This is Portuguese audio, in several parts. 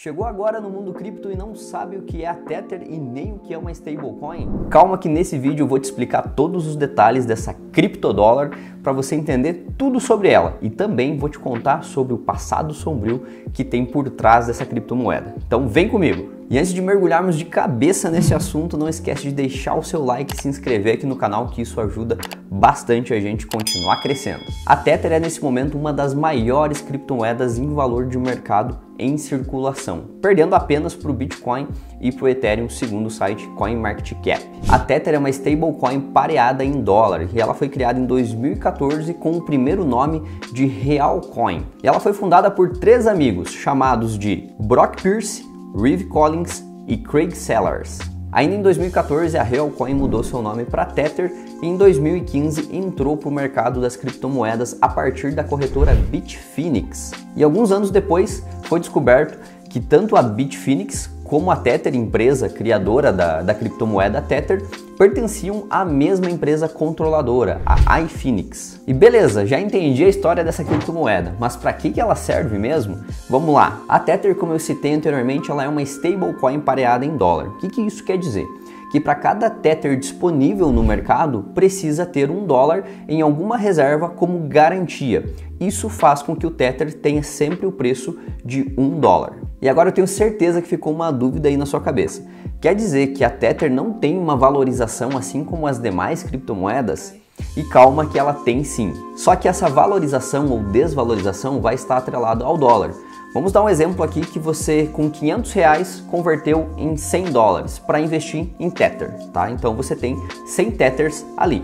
Chegou agora no mundo cripto e não sabe o que é a Tether e nem o que é uma stablecoin? Calma que nesse vídeo eu vou te explicar todos os detalhes dessa criptodólar para você entender tudo sobre ela e também vou te contar sobre o passado sombrio que tem por trás dessa criptomoeda. Então vem comigo! E antes de mergulharmos de cabeça nesse assunto, não esquece de deixar o seu like e se inscrever aqui no canal, que isso ajuda bastante a gente continuar crescendo. A Tether é nesse momento uma das maiores criptomoedas em valor de mercado em circulação, perdendo apenas para o Bitcoin e para o Ethereum, segundo o site CoinMarketCap. A Tether é uma stablecoin pareada em dólar e ela foi criada em 2014 com o primeiro nome de Realcoin. E ela foi fundada por três amigos chamados de Brock Pierce, Reeve Collins e Craig Sellers. Ainda em 2014, a Realcoin mudou seu nome para Tether e em 2015 entrou para o mercado das criptomoedas a partir da corretora Bitfinex. E alguns anos depois foi descoberto que tanto a Bitfinex como a Tether, empresa criadora da criptomoeda Tether, pertenciam à mesma empresa controladora, a iFinex. E beleza, já entendi a história dessa criptomoeda, mas para que ela serve mesmo? Vamos lá, a Tether, como eu citei anteriormente, ela é uma stablecoin pareada em dólar. O que isso quer dizer? Que para cada Tether disponível no mercado, precisa ter $1 em alguma reserva como garantia. Isso faz com que o Tether tenha sempre o preço de $1. E agora eu tenho certeza que ficou uma dúvida aí na sua cabeça. Quer dizer que a Tether não tem uma valorização assim como as demais criptomoedas? E calma que ela tem sim. Só que essa valorização ou desvalorização vai estar atrelada ao dólar. Vamos dar um exemplo aqui que você com R$500 converteu em $100 para investir em Tether, tá? Então você tem 100 Tethers ali.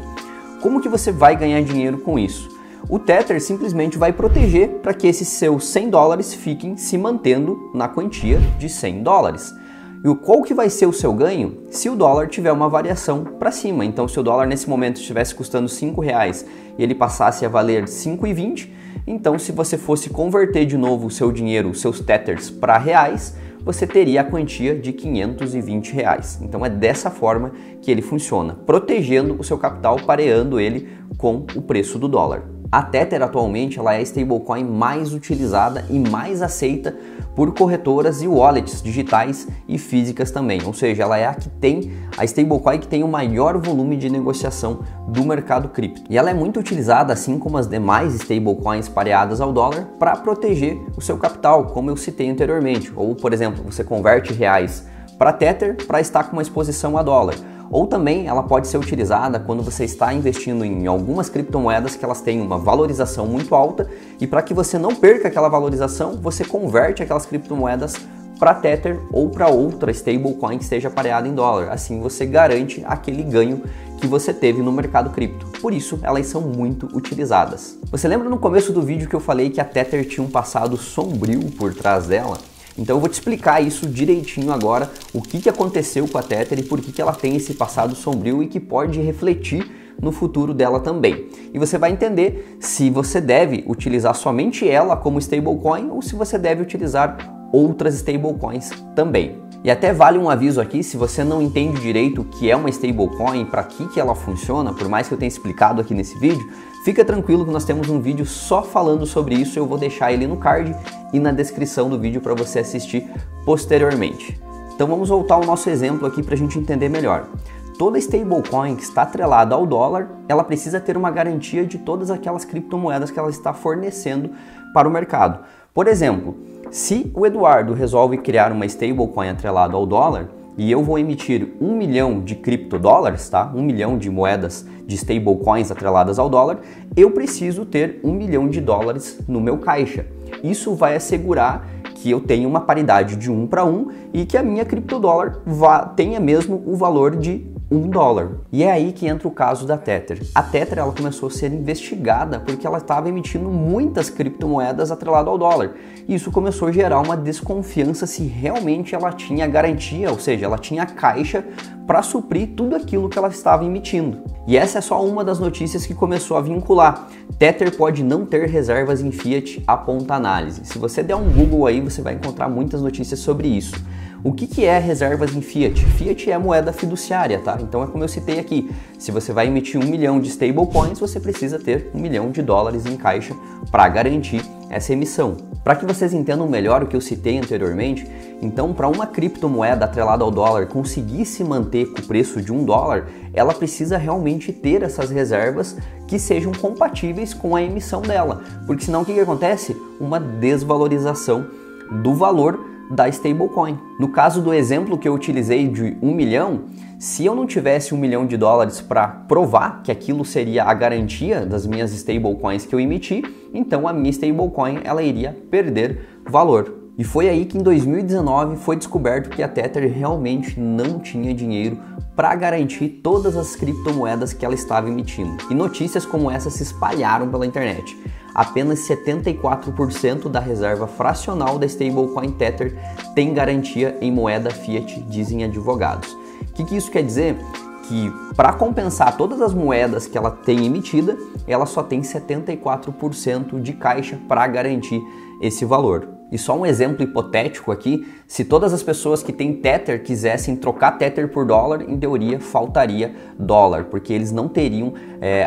Como que você vai ganhar dinheiro com isso? O Tether simplesmente vai proteger para que esses seus $100 fiquem se mantendo na quantia de $100. E qual que vai ser o seu ganho se o dólar tiver uma variação para cima? Então, se o dólar nesse momento estivesse custando R$5 e ele passasse a valer 5,20, então se você fosse converter de novo o seu dinheiro, os seus Tethers para reais, você teria a quantia de R$520. Então é dessa forma que ele funciona, protegendo o seu capital, pareando ele com o preço do dólar. A Tether atualmente ela é a stablecoin mais utilizada e mais aceita por corretoras e wallets digitais e físicas também, ou seja, ela é a stablecoin que tem o maior volume de negociação do mercado cripto. E ela é muito utilizada, assim como as demais stablecoins pareadas ao dólar, para proteger o seu capital, como eu citei anteriormente. Ou, por exemplo, você converte reais para Tether para estar com uma exposição a dólar. Ou também ela pode ser utilizada quando você está investindo em algumas criptomoedas que elas têm uma valorização muito alta e para que você não perca aquela valorização, você converte aquelas criptomoedas para Tether ou para outra stablecoin que esteja pareada em dólar. Assim você garante aquele ganho que você teve no mercado cripto. Por isso, elas são muito utilizadas. Você lembra no começo do vídeo que eu falei que a Tether tinha um passado sombrio por trás dela? Então eu vou te explicar isso direitinho agora, o que aconteceu com a Tether e por que ela tem esse passado sombrio e que pode refletir no futuro dela também. E você vai entender se você deve utilizar somente ela como stablecoin ou se você deve utilizar outras stablecoins também. E até vale um aviso aqui, se você não entende direito o que é uma stablecoin, para que ela funciona, por mais que eu tenha explicado aqui nesse vídeo, fica tranquilo que nós temos um vídeo só falando sobre isso, eu vou deixar ele no card e na descrição do vídeo para você assistir posteriormente. Então vamos voltar ao nosso exemplo aqui para a gente entender melhor. Toda stablecoin que está atrelada ao dólar, ela precisa ter uma garantia de todas aquelas criptomoedas que ela está fornecendo para o mercado. Por exemplo, se o Eduardo resolve criar uma stablecoin atrelada ao dólar e eu vou emitir 1 milhão de criptodólares, tá? 1 milhão de moedas de stablecoins atreladas ao dólar, eu preciso ter $1 milhão no meu caixa. Isso vai assegurar que eu tenha uma paridade de 1 para 1 e que a minha criptodólar tenha mesmo o valor de $1. E é aí que entra o caso da Tether. A Tether ela começou a ser investigada porque ela estava emitindo muitas criptomoedas atreladas ao dólar. E isso começou a gerar uma desconfiança se realmente ela tinha garantia, ou seja, ela tinha caixa para suprir tudo aquilo que ela estava emitindo. E essa é só uma das notícias que começou a vincular. Tether pode não ter reservas em fiat, aponta análise. Se você der um Google aí, você vai encontrar muitas notícias sobre isso. O que é reservas em fiat? Fiat é moeda fiduciária, tá? Então é como eu citei aqui, se você vai emitir 1 milhão de stablecoins, você precisa ter $1 milhão em caixa para garantir essa emissão. Para que vocês entendam melhor o que eu citei anteriormente, Então, para uma criptomoeda atrelada ao dólar conseguir se manter com o preço de $1, ela precisa realmente ter essas reservas que sejam compatíveis com a emissão dela, porque senão o que acontece? Uma desvalorização do valor da stablecoin. No caso do exemplo que eu utilizei de 1 milhão, se eu não tivesse $1 milhão para provar que aquilo seria a garantia das minhas stablecoins que eu emiti, então a minha stablecoin ela iria perder valor. E foi aí que em 2019 foi descoberto que a Tether realmente não tinha dinheiro para garantir todas as criptomoedas que ela estava emitindo. E notícias como essa se espalharam pela internet. Apenas 74% da reserva fracional da stablecoin Tether tem garantia em moeda fiat, dizem advogados. O que isso quer dizer? Que para compensar todas as moedas que ela tem emitida, ela só tem 74% de caixa para garantir esse valor. E só um exemplo hipotético aqui, se todas as pessoas que têm Tether quisessem trocar Tether por dólar, em teoria faltaria dólar, porque eles não teriam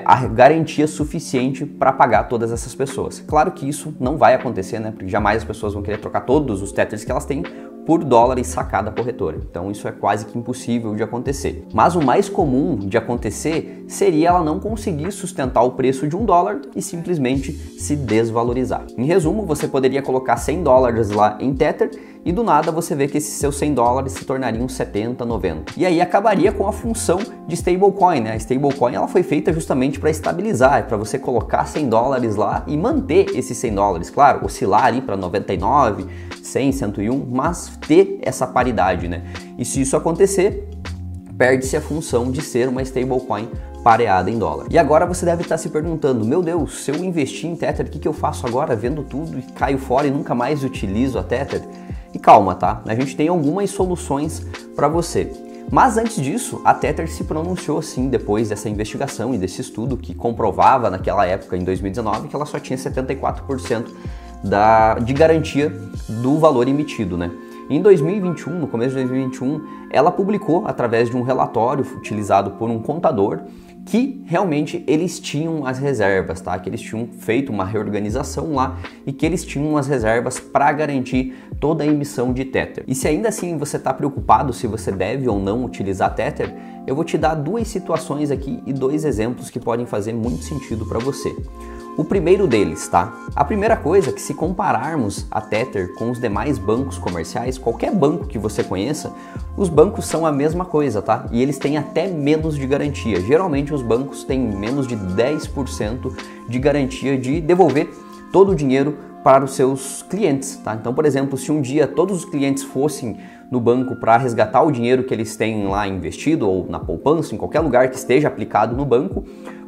a garantia suficiente para pagar todas essas pessoas. Claro que isso não vai acontecer, né? Porque jamais as pessoas vão querer trocar todos os Tethers que elas têm por dólar e sacar da corretora. Então isso é quase que impossível de acontecer. Mas o mais comum de acontecer seria ela não conseguir sustentar o preço de $1 e simplesmente se desvalorizar. Em resumo, você poderia colocar $100 lá em Tether e do nada você vê que esses seus $100 se tornariam 70, 90. E aí acabaria com a função de stablecoin, né? A stablecoin ela foi feita justamente para estabilizar, para você colocar $100 lá e manter esses $100, claro, oscilar ali para 99, 100, 101, mas ter essa paridade, né? E se isso acontecer, perde-se a função de ser uma stablecoin pareada em dólar. E agora você deve estar se perguntando, meu Deus, se eu investir em Tether, o que eu faço agora? Vendo tudo e caio fora e nunca mais utilizo a Tether? E calma, tá? A gente tem algumas soluções para você. Mas antes disso, a Tether se pronunciou sim depois dessa investigação e desse estudo que comprovava naquela época, em 2019, que ela só tinha 74% de garantia do valor emitido, né? Em 2021, no começo de 2021, ela publicou através de um relatório utilizado por um contador que realmente eles tinham as reservas, tá? Que eles tinham feito uma reorganização lá e que eles tinham as reservas para garantir toda a emissão de Tether. E se ainda assim você está preocupado se você deve ou não utilizar Tether, eu vou te dar duas situações aqui e dois exemplos que podem fazer muito sentido para você. O primeiro deles, tá? A primeira coisa é que se compararmos a Tether com os demais bancos comerciais, qualquer banco que você conheça, os bancos são a mesma coisa, tá? E eles têm até menos de garantia. Geralmente os bancos têm menos de 10% de garantia de devolver todo o dinheiro para os seus clientes, tá? Então, por exemplo, se um dia todos os clientes fossem no banco para resgatar o dinheiro que eles têm lá investido ou na poupança, em qualquer lugar que esteja aplicado no banco,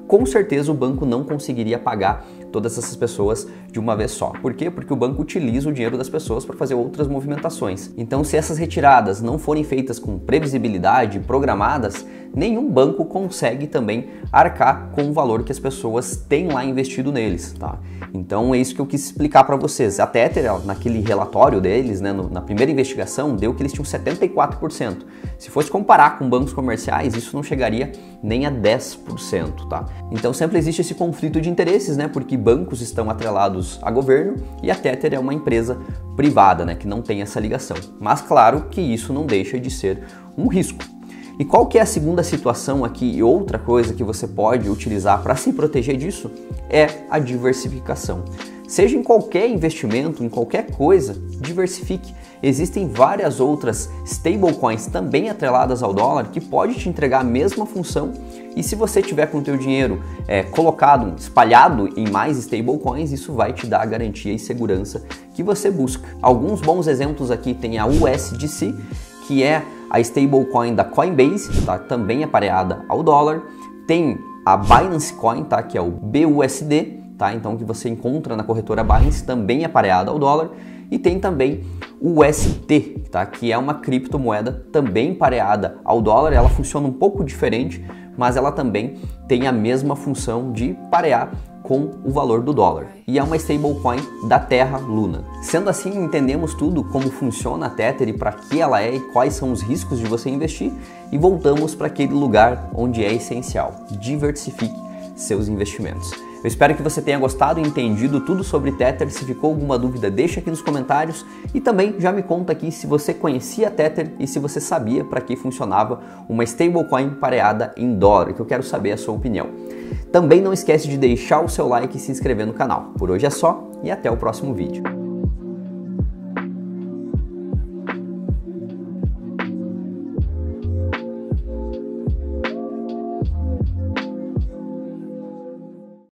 com certeza o banco não conseguiria pagar todas essas pessoas de uma vez só. Por quê? Porque o banco utiliza o dinheiro das pessoas para fazer outras movimentações. Então, se essas retiradas não forem feitas com previsibilidade, programadas, nenhum banco consegue também arcar com o valor que as pessoas têm lá investido neles, tá? Então, é isso que eu quis explicar para vocês. A Tether, naquele relatório deles, né, na primeira investigação, deu que eles tinham 74%. Se fosse comparar com bancos comerciais, isso não chegaria nem a 10%, tá? Então, sempre existe esse conflito de interesses, né? Porque bancos estão atrelados a governo e a Tether é uma empresa privada, né, que não tem essa ligação. Mas claro que isso não deixa de ser um risco. E qual que é a segunda situação aqui e outra coisa que você pode utilizar para se proteger disso? É a diversificação. Seja em qualquer investimento, em qualquer coisa, diversifique. Existem várias outras stablecoins também atreladas ao dólar que pode te entregar a mesma função e se você tiver com o teu dinheiro colocado, espalhado em mais stablecoins, isso vai te dar a garantia e segurança que você busca. Alguns bons exemplos aqui tem a USDC, que é a stablecoin da Coinbase, tá? Também é pareada ao dólar. Tem a Binance Coin, tá? Que é o BUSD, tá? Então que você encontra na corretora Binance, também é pareada ao dólar. E tem também o UST, tá? Que é uma criptomoeda também pareada ao dólar. Ela funciona um pouco diferente, mas ela também tem a mesma função de parear com o valor do dólar. E é uma stablecoin da Terra Luna. Sendo assim, entendemos tudo como funciona a Tether e para que ela é e quais são os riscos de você investir e voltamos para aquele lugar onde é essencial. Diversifique seus investimentos. Eu espero que você tenha gostado e entendido tudo sobre Tether. Se ficou alguma dúvida, deixa aqui nos comentários e também já me conta aqui se você conhecia Tether e se você sabia para que funcionava uma stablecoin pareada em dólar, que eu quero saber a sua opinião. Também não esquece de deixar o seu like e se inscrever no canal. Por hoje é só e até o próximo vídeo.